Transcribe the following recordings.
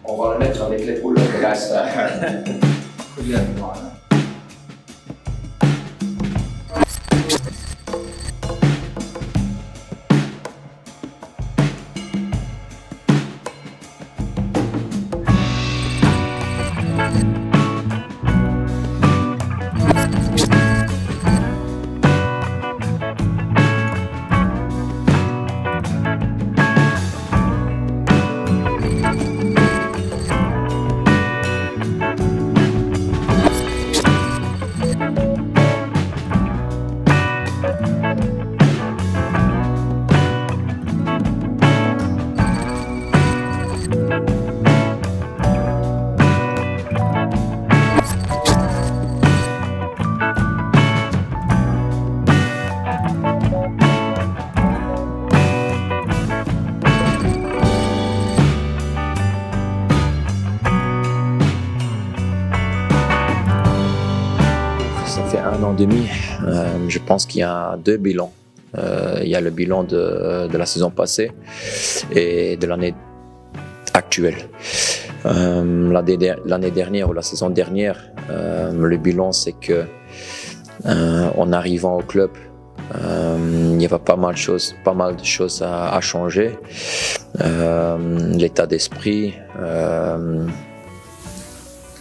On va le mettre avec l'épaule de Gaspard. Ça fait 1 an et demi. Je pense qu'il y a 2 bilans. Il y a le bilan de la saison passée et de l'année actuelle. L'année dernière ou la saison dernière, le bilan c'est que en arrivant au club, il y avait pas mal de choses à changer. L'état d'esprit,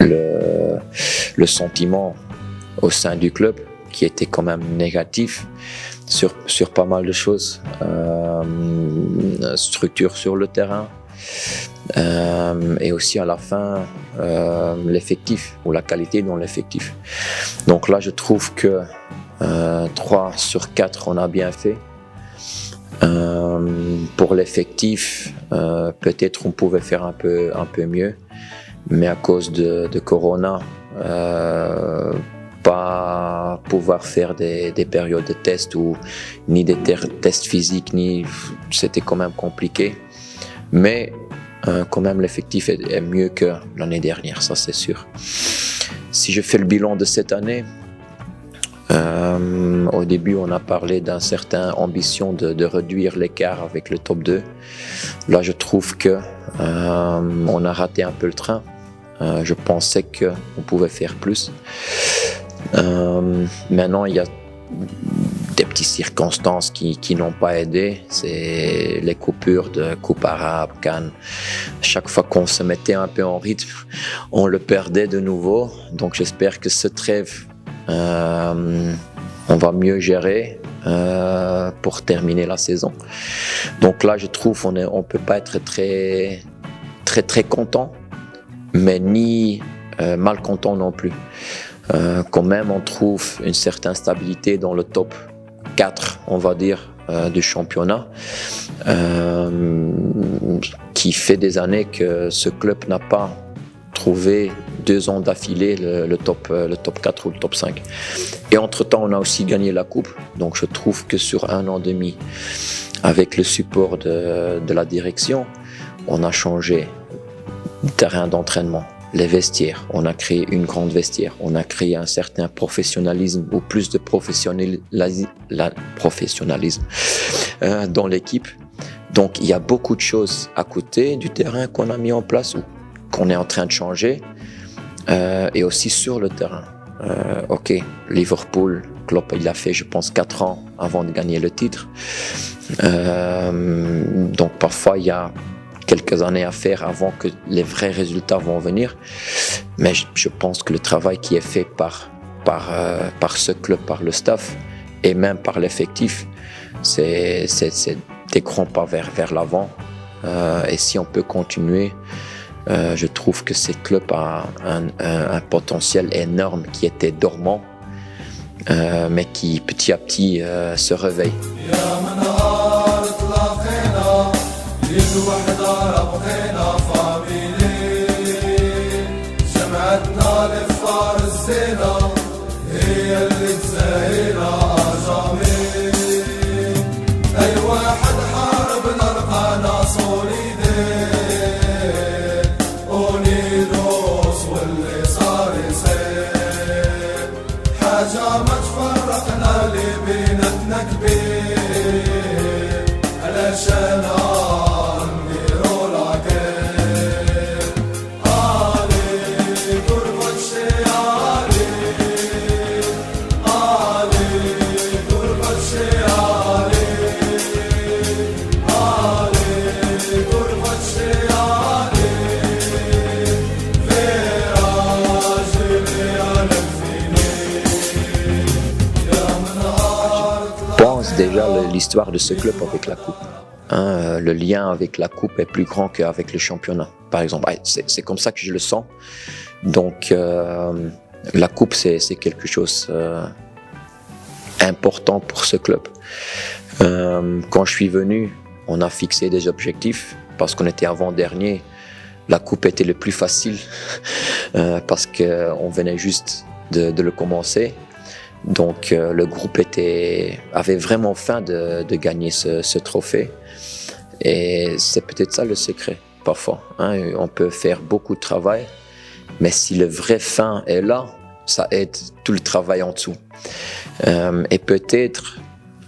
le sentiment au sein du club qui était quand même négatif sur pas mal de choses, structure sur le terrain et aussi à la fin l'effectif ou la qualité dans l'effectif. Donc là je trouve que 3 sur 4 on a bien fait. Pour l'effectif, peut-être on pouvait faire un peu mieux, mais à cause de Corona, pas pouvoir faire des périodes de tests ou ni des tests physiques, c'était quand même compliqué. Mais quand même l'effectif est mieux que l'année dernière, ça c'est sûr. Si je fais le bilan de cette année, au début on a parlé d'une certaine ambition de réduire l'écart avec le top 2. Là je trouve que on a raté un peu le train. Je pensais qu'on pouvait faire plus. Maintenant il y a des petites circonstances qui n'ont pas aidé. C'est les coupures de Coupe arabe, Cannes. Chaque fois qu'on se mettait un peu en rythme, on le perdait de nouveau. Donc j'espère que ce trêve, on va mieux gérer pour terminer la saison. Donc là, je trouve on peut pas être très content, mais ni mal content non plus. Quand même, on trouve une certaine stabilité dans le top 4, on va dire, du championnat, qui fait des années que ce club n'a pas trouvé 2 ans d'affilée le top 4 ou le top 5. Et entre-temps, on a aussi gagné la coupe. Donc je trouve que sur 1 an et demi, avec le support de la direction, on a changé le terrain d'entraînement, les vestiaires. On a créé une grande vestiaire. On a créé un certain professionnalisme ou plus de professionnalisme dans l'équipe. Donc il y a beaucoup de choses à côté du terrain qu'on a mis en place ou qu'on est en train de changer, et aussi sur le terrain. Ok, Liverpool, Klopp, il a fait, je pense, 4 ans avant de gagner le titre. Donc parfois, il y a quelques années à faire avant que les vrais résultats vont venir. Mais je pense que le travail qui est fait par ce club, par le staff et même par l'effectif, c'est des grands pas vers l'avant. Et si on peut continuer, je trouve que ce club a un potentiel énorme qui était dormant, mais qui petit à petit se réveille. ما تفرقنا اللي بيناتنا كبير علشان l'histoire de ce club avec la coupe. Hein, le lien avec la coupe est plus grand qu'avec le championnat, par exemple. C'est comme ça que je le sens. Donc, la coupe, c'est quelque chose important pour ce club. Quand je suis venu, on a fixé des objectifs parce qu'on était avant-dernier. La coupe était le plus facile parce qu'on venait juste de le commencer. Donc le groupe avait vraiment faim de gagner ce trophée. Et c'est peut-être ça le secret, parfois. Hein. On peut faire beaucoup de travail, mais si le vrai faim est là, ça aide tout le travail en dessous. Et peut-être,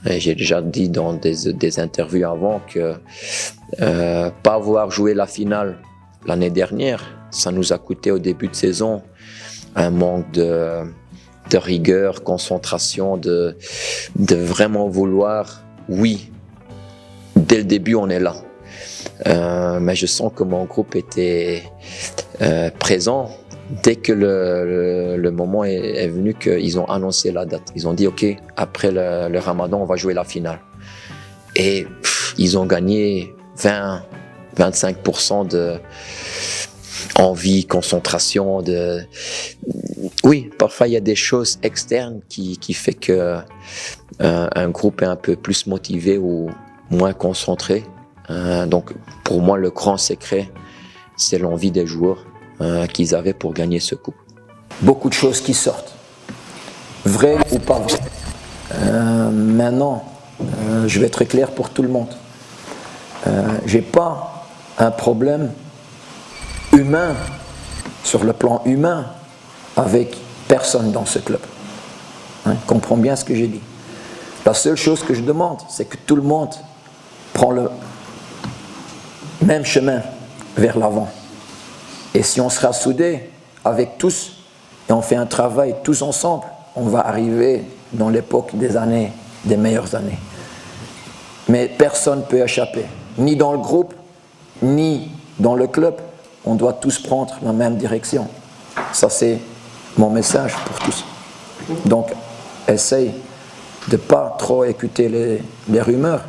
j'ai déjà dit dans des interviews avant que pas avoir joué la finale l'année dernière, ça nous a coûté au début de saison un manque de rigueur, concentration, de vraiment vouloir, oui, dès le début on est là. Mais je sens que mon groupe était présent dès que le moment est venu qu'ils ont annoncé la date. Ils ont dit ok, après le Ramadan on va jouer la finale. Et ils ont gagné 20-25% de envie, concentration. Oui, parfois il y a des choses externes qui fait que un groupe est un peu plus motivé ou moins concentré. Donc pour moi le grand secret c'est l'envie des joueurs qu'ils avaient pour gagner ce coupe. Beaucoup de choses qui sortent, vraies ou pas vraies. Maintenant, je vais être clair pour tout le monde. J'ai pas un problème humain, sur le plan humain, avec personne dans ce club. Comprends bien ce que j'ai dit. La seule chose que je demande, c'est que tout le monde prend le même chemin vers l'avant. Et si on sera soudés avec tous, et on fait un travail tous ensemble, on va arriver dans l'époque des meilleures années. Mais personne ne peut échapper, ni dans le groupe, ni dans le club. On doit tous prendre la même direction. Ça, c'est mon message pour tous. Donc, essaye de ne pas trop écouter les rumeurs,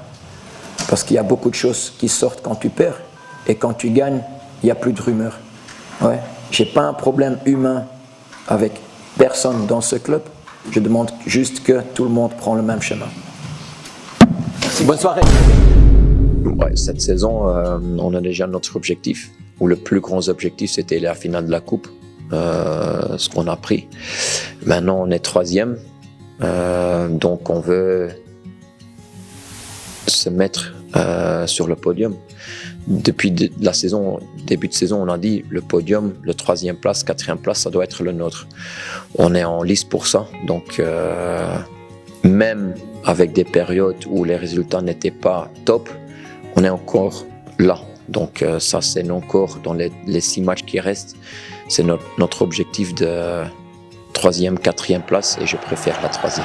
parce qu'il y a beaucoup de choses qui sortent quand tu perds, et quand tu gagnes, il n'y a plus de rumeurs. Ouais. Je n'ai pas un problème humain avec personne dans ce club. Je demande juste que tout le monde prenne le même chemin. Bonne soirée. Ouais, cette saison, on a déjà notre objectif, ou le plus grand objectif, c'était la finale de la Coupe, ce qu'on a pris. Maintenant, on est 3e, donc on veut se mettre sur le podium. Depuis la saison, début de saison, on a dit le podium, le 3e place, 4e place, ça doit être le nôtre. On est en lice pour ça, donc même avec des périodes où les résultats n'étaient pas top, on est encore là. Donc ça, c'est encore dans les 6 matchs qui restent, c'est notre objectif de 3e, 4e place, et je préfère la 3e.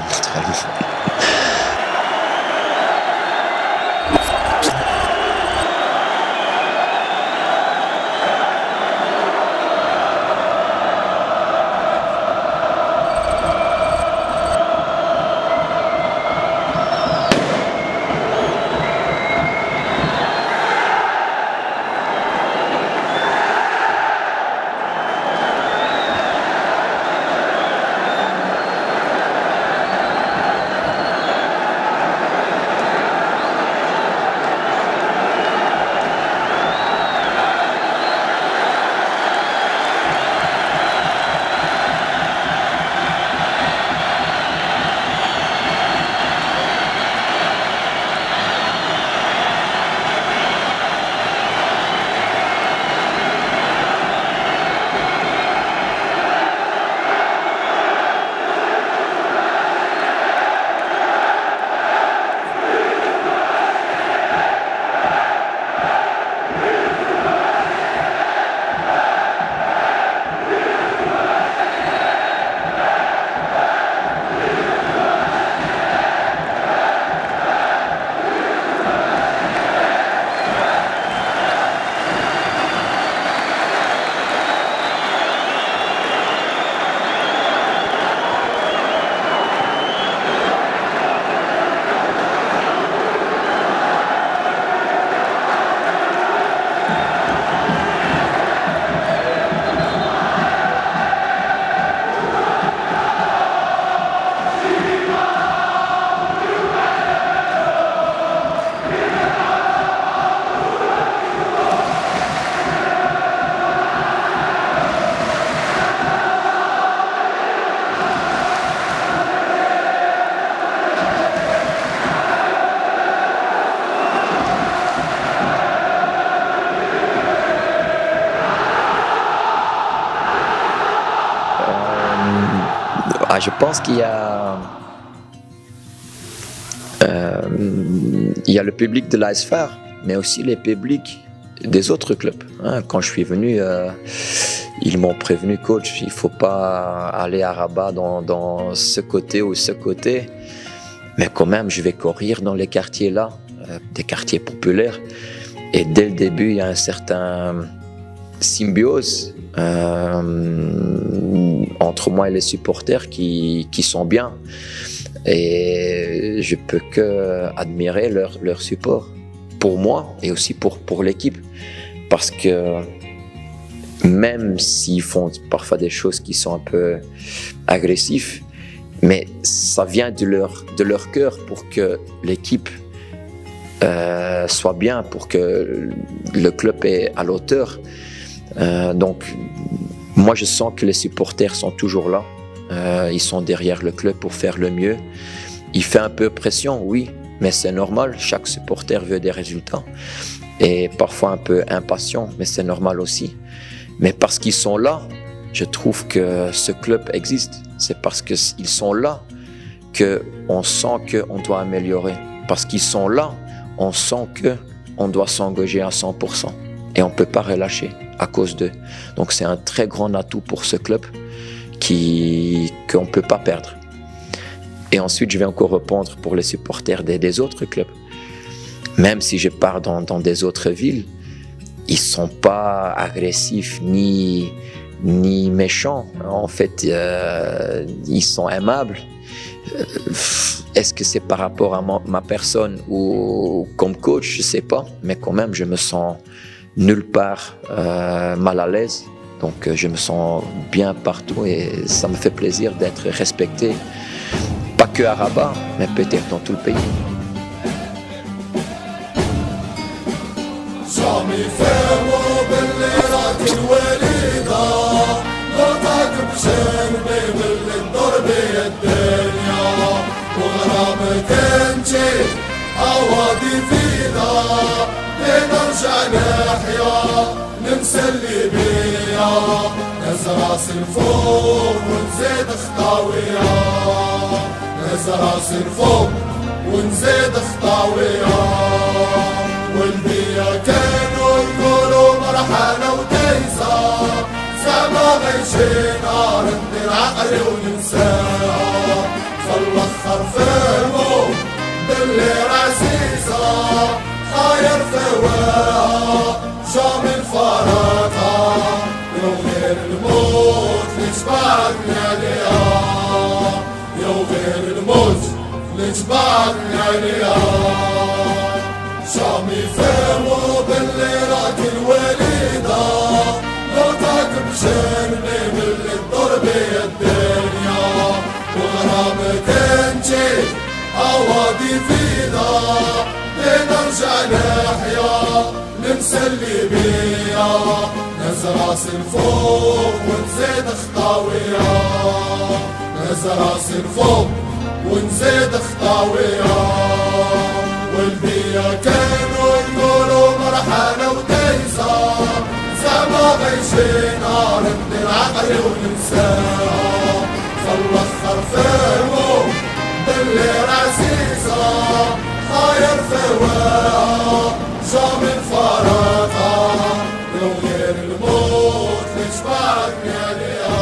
Je pense qu'il y a le public de l'AS Phare, mais aussi les publics des autres clubs. Quand je suis venu, ils m'ont prévenu, coach, il ne faut pas aller à Rabat dans ce côté ou ce côté, mais quand même, je vais courir dans les quartiers là, des quartiers populaires. Et dès le début, il y a un certain symbiose entre moi et les supporters qui sont bien. Et je peux que admirer leur support pour moi et aussi pour l'équipe. Parce que même s'ils font parfois des choses qui sont un peu agressives, mais ça vient de leur cœur pour que l'équipe soit bien, pour que le club est à l'auteur. Donc, moi, je sens que les supporters sont toujours là. Ils sont derrière le club pour faire le mieux. Il fait un peu pression, oui, mais c'est normal. Chaque supporter veut des résultats. Et parfois un peu impatient, mais c'est normal aussi. Mais parce qu'ils sont là, je trouve que ce club existe. C'est parce qu'ils sont là qu'on sent qu'on doit améliorer. Parce qu'ils sont là, on sent qu'on doit s'engager à 100%. Et on ne peut pas relâcher à cause d'eux. Donc c'est un très grand atout pour ce club qu'on ne peut pas perdre. Et ensuite, je vais encore répondre pour les supporters des autres clubs. Même si je pars dans des autres villes, ils ne sont pas agressifs ni méchants. En fait, ils sont aimables. Est-ce que c'est par rapport à ma personne ou comme coach? Je ne sais pas. Mais quand même, je me sens nulle part mal à l'aise. Donc, je me sens bien partout et ça me fait plaisir d'être respecté. Pas que à Rabat, mais peut-être dans tout le pays. شامي فهموا بالليلات الوليدة نطق بشربي بالدرب الدنيا وغرامك انجي عوادي فينا لنرجع نحيا ننسى اللي بيا نزرع الفوق ونزيد خطاوية نزرع الفوق ونزيد خطاوية والبيا كانوا يقولوا مرحلة وتيسا زعما غيشينا ندير عقلي وننساها فالاخر فهموا باللي عزيزة خاير فواها جامي الفرطة يو غير الموت اللي جبعتني عليها يو غير الموت اللي جبعتني عليها شامي فهموا بالليلات الوليدة لو تعقب شرني باللي الضرب الدنيا وغرامك انجي عوادي فينا لنرجع نحيا ننسى اللي بيا نزرع الفوق ونزيد خطاوية نزرع الفوق ونزيد خطاوية والبيا كانوا يقولوا مرحلة وتيسا زعما غيشينا ندير عقلي وننساها فالاخر فهموا باللي عزيزة خاير فواها جامي الفرطة لو غير الموت اللي جبعتني عليها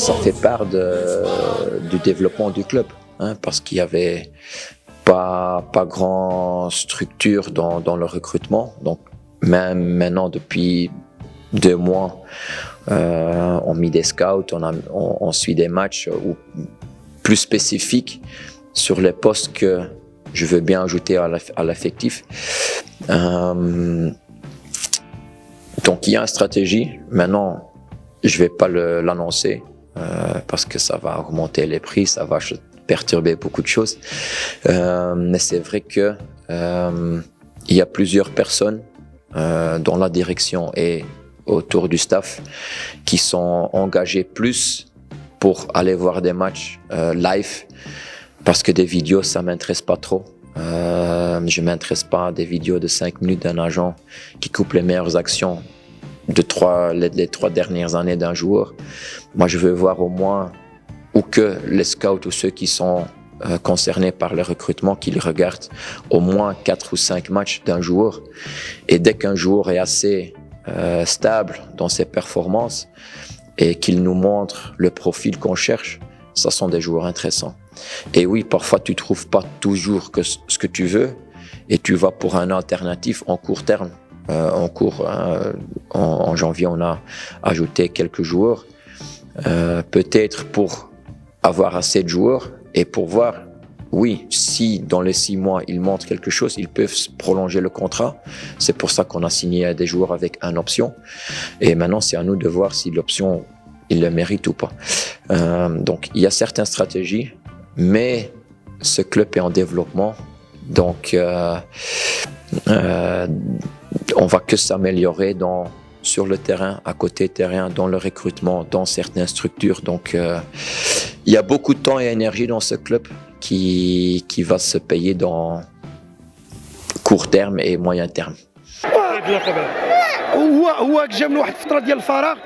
Ça fait part du développement du club, parce qu'il y avait pas grand structure dans le recrutement. Donc même maintenant, depuis 2 mois, on met des scouts, on suit des matchs plus spécifiques sur les postes que je veux bien ajouter à l'effectif. Donc il y a une stratégie. Maintenant, je vais pas l'annoncer parce que ça va augmenter les prix, ça va perturber beaucoup de choses. Mais c'est vrai que il y a plusieurs personnes dans la direction et autour du staff qui sont engagées plus pour aller voir des matchs live, parce que des vidéos, ça m'intéresse pas trop. Je m'intéresse pas à des vidéos de 5 minutes d'un agent qui coupe les meilleures actions les 3 dernières années d'un joueur. Moi, je veux voir au moins, ou que les scouts ou ceux qui sont concernés par le recrutement, qu'ils regardent au moins 4 ou 5 matchs d'un joueur. Et dès qu'un joueur est assez stable dans ses performances et qu'il nous montre le profil qu'on cherche, ça sont des joueurs intéressants. Et oui, parfois tu trouves pas toujours ce que tu veux et tu vas pour un alternatif en court terme. En janvier, on a ajouté quelques joueurs, peut-être pour avoir assez de joueurs et pour voir, oui, si dans les 6 mois ils montrent quelque chose, ils peuvent prolonger le contrat. C'est pour ça qu'on a signé des joueurs avec une option. Et maintenant, c'est à nous de voir si l'option, il le mérite ou pas. Donc, il y a certaines stratégies, mais ce club est en développement. Donc, on va que s'améliorer sur le terrain, à côté terrain, dans le recrutement, dans certaines structures. Donc, il y a beaucoup de temps et énergie dans ce club qui va se payer dans court terme et moyen terme. هو جا من واحد الفتره ديال الفراغ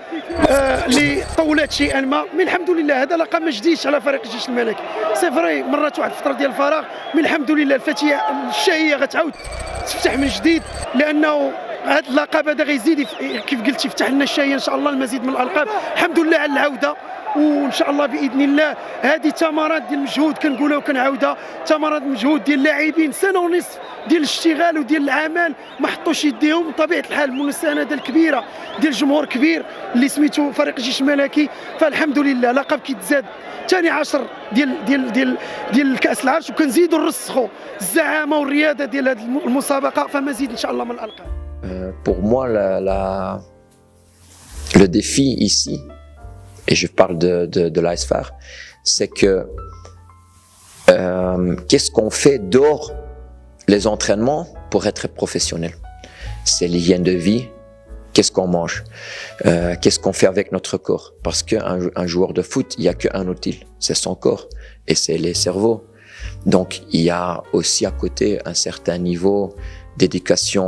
اللي طولت شيئا ما، من الحمد لله هذا لقب ما جديدش على فريق الجيش الملكي. سي فري مرات واحد الفتره ديال الفراغ، من الحمد لله الفتيه الشهيه غتعاود تفتح من جديد، لانه هذا اللقب هذا غيزيد كيف قلتي يفتح لنا الشهيه ان شاء الله المزيد من الالقاب. الحمد لله على العوده، وان شاء الله باذن الله هذه ثمرات ديال المجهود كنقولها وكنعاودها، ثمرات المجهود ديال اللاعبين، سنه ونصف ديال الاشتغال وديال العمل ما حطوش يديهم. بطبيعه الحال المسانده الكبيره ديال جمهور كبير اللي سميتو فريق الجيش الملكي، فالحمد لله لقب كيتزاد ثاني عشر ديال كاس العرش، وكنزيدوا نرسخوا الزعامه والرياده ديال هذه المسابقه، فمزيد ان شاء الله من الالقاب. Pour moi, le défi ici, et je parle de l'AS-FAR, c'est que qu'est-ce qu'on fait dehors les entraînements pour être professionnel? C'est l'hygiène de vie, qu'est-ce qu'on mange, qu'est-ce qu'on fait avec notre corps? Parce qu'un joueur de foot, il n'y a qu'un outil, c'est son corps et c'est les cerveaux. Donc il y a aussi à côté un certain niveau d'éducation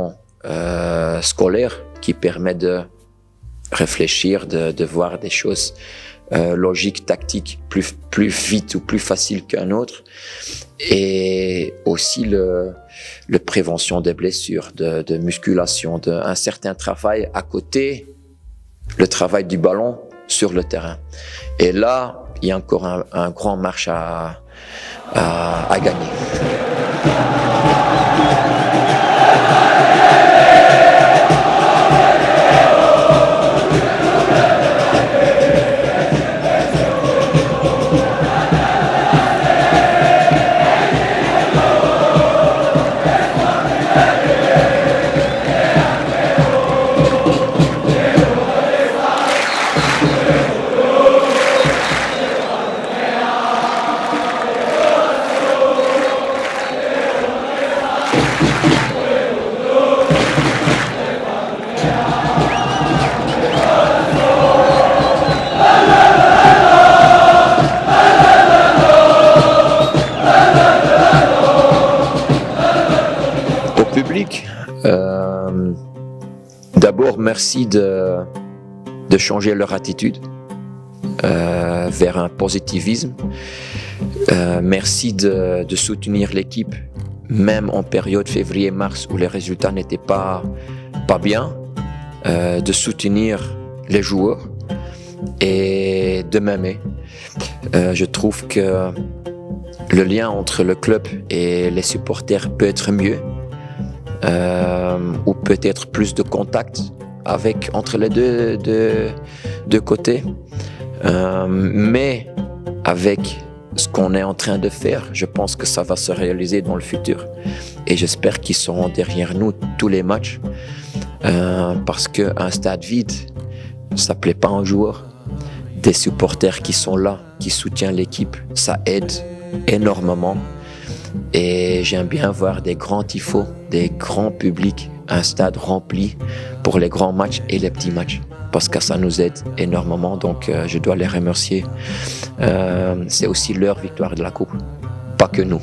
scolaire qui permet de réfléchir, de voir des choses logiques, tactiques, plus vite ou plus facile qu'un autre. Et aussi le prévention des blessures, de musculation, un certain travail à côté, le travail du ballon sur le terrain. Et là, il y a encore un grand marche à gagner. D'abord, merci de changer leur attitude vers un positivisme. Merci de soutenir l'équipe, même en période février-mars où les résultats n'étaient pas bien, de soutenir les joueurs et de m'aimer. Je trouve que le lien entre le club et les supporters peut être mieux. Ou peut-être plus de contact entre les deux côtés. Mais avec ce qu'on est en train de faire, je pense que ça va se réaliser dans le futur. Et j'espère qu'ils seront derrière nous tous les matchs. Parce qu'un stade vide, ça ne plaît pas aux joueurs. Des supporters qui sont là, qui soutiennent l'équipe, ça aide énormément. Et j'aime bien voir des grands tifos, des grands publics, un stade rempli pour les grands matchs et les petits matchs. Parce que ça nous aide énormément, donc je dois les remercier. C'est aussi leur victoire de la Coupe, pas que nous.